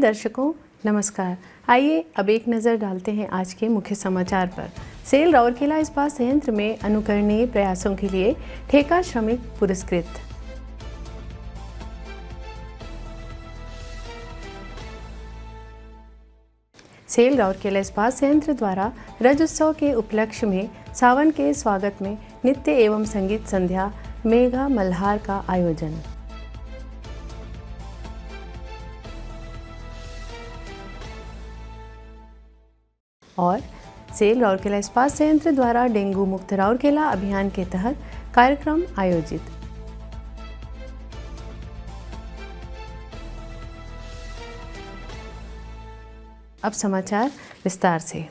दर्शकों नमस्कार। आइए अब एक नज़र डालते हैं आज के मुख्य समाचार पर। सेल राउरकेला इस्पात संयंत्र में अनुकरणीय प्रयासों के लिए ठेका श्रमिक पुरस्कृत। सेल राउरकेला इस्पात संयंत्र द्वारा रजोत्सव के उपलक्ष्य में सावन के स्वागत में नृत्य एवं संगीत संध्या मेघा मल्हार का आयोजन। और सेल राउरकेला इस्पात संयंत्र द्वारा डेंगू मुक्त राउरकेला अभियान के तहत कार्यक्रम आयोजित। अब समाचार विस्तार से।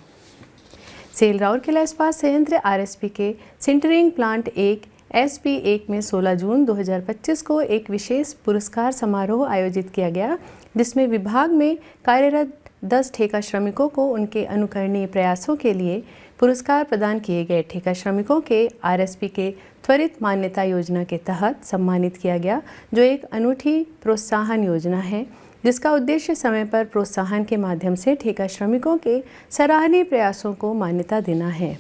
सेल राउरकेला इस्पात संयंत्र आरएसपी के सिंटरिंग प्लांट 1 SP1 में 16 जून 2025 को एक विशेष पुरस्कार समारोह आयोजित किया गया, जिसमें विभाग में कार्यरत 10 ठेका श्रमिकों को उनके अनुकरणीय प्रयासों के लिए पुरस्कार प्रदान किए गए। ठेका श्रमिकों के आरएसपी के त्वरित मान्यता योजना के तहत सम्मानित किया गया, जो एक अनूठी प्रोत्साहन योजना है जिसका उद्देश्य समय पर प्रोत्साहन के माध्यम से ठेका श्रमिकों के सराहनीय प्रयासों को मान्यता देना है।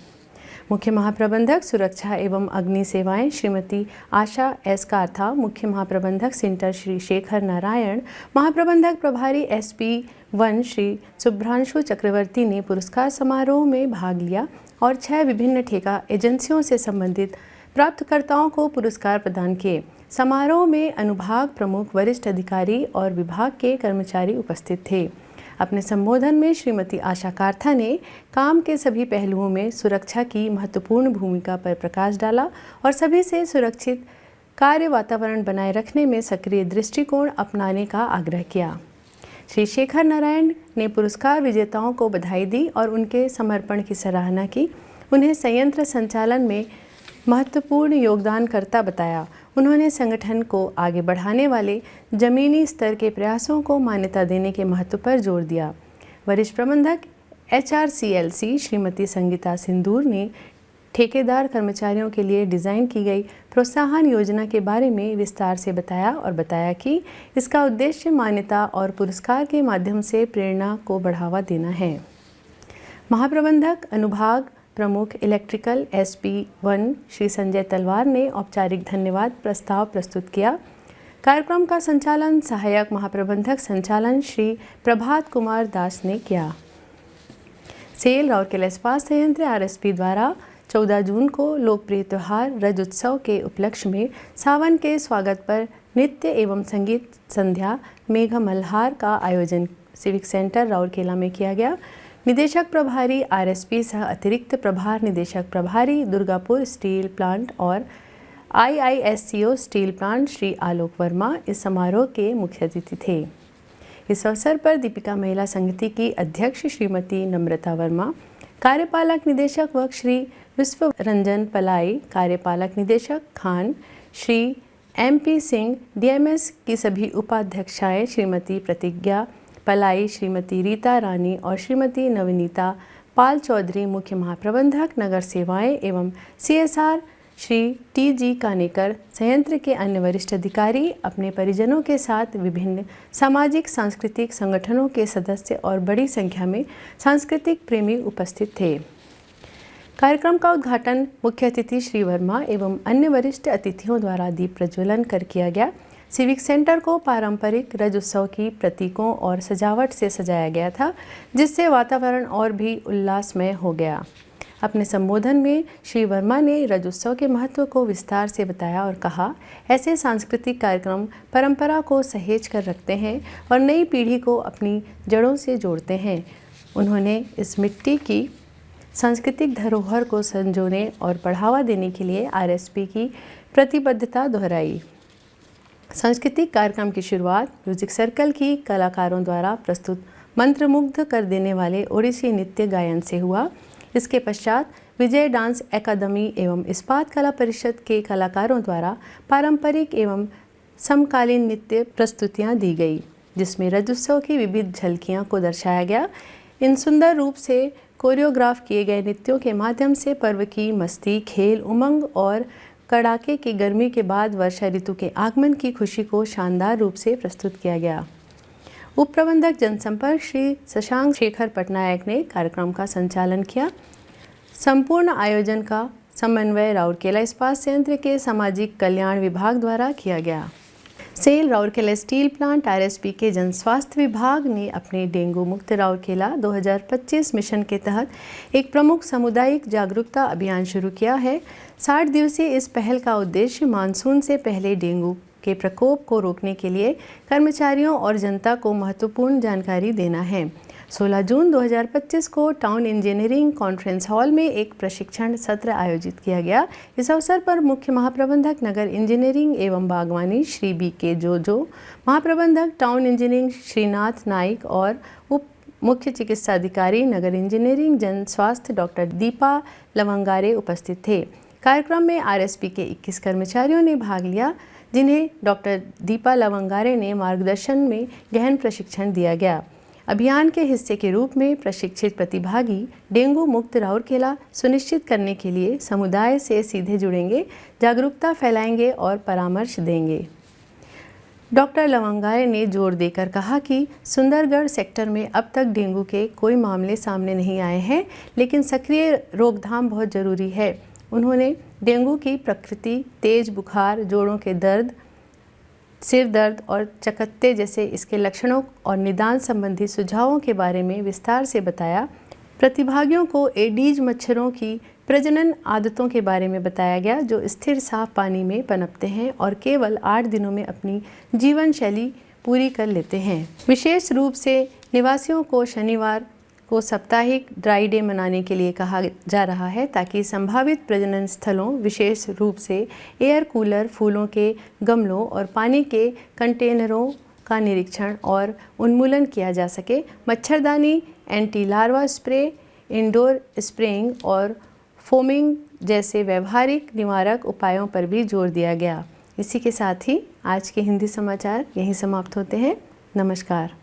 मुख्य महाप्रबंधक सुरक्षा एवं अग्नि सेवाएं श्रीमती आशा एस काथा, मुख्य महाप्रबंधक सिंटर श्री शेखर नारायण, महाप्रबंधक प्रभारी SP1 श्री शुभ्रांशु चक्रवर्ती ने पुरस्कार समारोह में भाग लिया और 6 विभिन्न ठेका एजेंसियों से संबंधित प्राप्तकर्ताओं को पुरस्कार प्रदान किए। समारोह में अनुभाग प्रमुख, वरिष्ठ अधिकारी और विभाग के कर्मचारी उपस्थित थे। अपने संबोधन में श्रीमती आशा काथा ने काम के सभी पहलुओं में सुरक्षा की महत्वपूर्ण भूमिका पर प्रकाश डाला और सभी से सुरक्षित कार्य वातावरण बनाए रखने में सक्रिय दृष्टिकोण अपनाने का आग्रह किया। श्री शेखर नारायण ने पुरस्कार विजेताओं को बधाई दी और उनके समर्पण की सराहना की। उन्हें संयंत्र संचालन में महत्वपूर्ण योगदानकर्ता बताया। उन्होंने संगठन को आगे बढ़ाने वाले जमीनी स्तर के प्रयासों को मान्यता देने के महत्व पर जोर दिया। वरिष्ठ प्रबंधक HRCLC श्रीमती संगीता सिंदूर ने ठेकेदार कर्मचारियों के लिए डिज़ाइन की गई प्रोत्साहन योजना के बारे में विस्तार से बताया और बताया कि इसका उद्देश्य मान्यता और पुरस्कार के माध्यम से प्रेरणा को बढ़ावा देना है। महाप्रबंधक अनुभाग प्रमुख इलेक्ट्रिकल SP1 श्री संजय तलवार ने औपचारिक धन्यवाद प्रस्ताव प्रस्तुत किया। कार्यक्रम का संचालन सहायक महाप्रबंधक संचालन श्री प्रभात कुमार दास ने किया। सेल राउरकेला इस्पात संयंत्र RSP द्वारा 14 जून को लोकप्रिय त्यौहार रजोत्सव के उपलक्ष्य में सावन के स्वागत पर नृत्य एवं संगीत संध्या मेघा मल्हार का आयोजन सिविक सेंटर राउरकेला में किया गया। निदेशक प्रभारी RSP सह अतिरिक्त प्रभार निदेशक प्रभारी दुर्गापुर स्टील प्लांट और IISCO steel plant Shri Alok Verma इस समारोह के मुख्य अतिथि थे। इस अवसर पर दीपिका महिला समिति की अध्यक्ष श्रीमती नम्रता वर्मा, कार्यपालक निदेशक व श्री विश्व रंजन पलाई, कार्यपालक निदेशक खान श्री MP सिंह, DMS की सभी उपाध्यक्षाएं श्रीमती प्रतिज्ञा पलाई, श्रीमती रीता रानी और श्रीमती नवनीता पाल चौधरी, मुख्य महाप्रबंधक नगर सेवाएं एवं CSR श्री TG कानेकर, संयंत्र के अन्य वरिष्ठ अधिकारी अपने परिजनों के साथ विभिन्न सामाजिक सांस्कृतिक संगठनों के सदस्य और बड़ी संख्या में सांस्कृतिक प्रेमी उपस्थित थे। कार्यक्रम का उद्घाटन मुख्य अतिथि श्री वर्मा एवं अन्य वरिष्ठ अतिथियों द्वारा दीप प्रज्वलन कर किया गया। सिविक सेंटर को पारंपरिक रजोत्सव की प्रतीकों और सजावट से सजाया गया था, जिससे वातावरण और भी उल्लासमय हो गया। अपने संबोधन में श्री वर्मा ने रजोत्सव के महत्व को विस्तार से बताया और कहा, ऐसे सांस्कृतिक कार्यक्रम परंपरा को सहेज कर रखते हैं और नई पीढ़ी को अपनी जड़ों से जोड़ते हैं। उन्होंने इस मिट्टी की सांस्कृतिक धरोहर को संजोने और बढ़ावा देने के लिए RSP की प्रतिबद्धता दोहराई। सांस्कृतिक कार्यक्रम की शुरुआत म्यूजिक सर्कल की कलाकारों द्वारा प्रस्तुत मंत्रमुग्ध कर देने वाले ओडिसी नृत्य गायन से हुआ। इसके पश्चात विजय डांस अकादमी एवं इस्पात कला परिषद के कलाकारों द्वारा पारंपरिक एवं समकालीन नृत्य प्रस्तुतियां दी गई, जिसमें रजोत्सव की विविध झलकियां को दर्शाया गया। इन सुंदर रूप से कोरियोग्राफ किए गए नृत्यों के माध्यम से पर्व की मस्ती, खेल, उमंग और कड़ाके की गर्मी के बाद वर्षा ऋतु के आगमन की खुशी को शानदार रूप से प्रस्तुत किया गया। उप प्रबंधक जनसंपर्क श्री शशांक शेखर पटनायक ने कार्यक्रम का संचालन किया। संपूर्ण आयोजन का समन्वय राउरकेला इस्पात संयंत्र के सामाजिक कल्याण विभाग द्वारा किया गया। SAIL Rourkela steel plant RSP के जन स्वास्थ्य विभाग ने अपने डेंगू मुक्त राउरकेला 2025 मिशन के तहत एक प्रमुख सामुदायिक जागरूकता अभियान शुरू किया है। 60 दिवसीय इस पहल का उद्देश्य मानसून से पहले डेंगू के प्रकोप को रोकने के लिए कर्मचारियों और जनता को महत्वपूर्ण जानकारी देना है। 16 जून 2025 को टाउन इंजीनियरिंग कॉन्फ्रेंस हॉल में एक प्रशिक्षण सत्र आयोजित किया गया। इस अवसर पर मुख्य महाप्रबंधक नगर इंजीनियरिंग एवं बागवानी श्री BK जोजो, महाप्रबंधक टाउन इंजीनियरिंग श्रीनाथ नाइक और उप मुख्य चिकित्सा अधिकारी नगर इंजीनियरिंग जन स्वास्थ्य डॉक्टर दीपा लवंगारे उपस्थित थे। कार्यक्रम में RSP के 21 कर्मचारियों ने भाग लिया, जिन्हें डॉक्टर दीपा लवंगारे ने मार्गदर्शन में गहन प्रशिक्षण दिया गया। अभियान के हिस्से के रूप में प्रशिक्षित प्रतिभागी डेंगू मुक्त राउरकेला सुनिश्चित करने के लिए समुदाय से सीधे जुड़ेंगे, जागरूकता फैलाएंगे और परामर्श देंगे। डॉक्टर लवंगारे ने जोर देकर कहा कि सुंदरगढ़ सेक्टर में अब तक डेंगू के कोई मामले सामने नहीं आए हैं, लेकिन सक्रिय रोकथाम बहुत ज़रूरी है। उन्होंने डेंगू की प्रकृति, तेज बुखार, जोड़ों के दर्द, सिर दर्द और चकत्ते जैसे इसके लक्षणों और निदान संबंधी सुझावों के बारे में विस्तार से बताया। प्रतिभागियों को एडीज मच्छरों की प्रजनन आदतों के बारे में बताया गया, जो स्थिर साफ पानी में पनपते हैं और केवल 8 दिनों में अपनी जीवन शैली पूरी कर लेते हैं। विशेष रूप से निवासियों को शनिवार को साप्ताहिक ड्राई डे मनाने के लिए कहा जा रहा है, ताकि संभावित प्रजनन स्थलों, विशेष रूप से एयर कूलर, फूलों के गमलों और पानी के कंटेनरों का निरीक्षण और उन्मूलन किया जा सके। मच्छरदानी, anti larva spray, indoor spraying और फोमिंग जैसे व्यवहारिक निवारक उपायों पर भी जोर दिया गया। इसी के साथ ही आज के हिंदी समाचार यहीं समाप्त होते हैं। नमस्कार।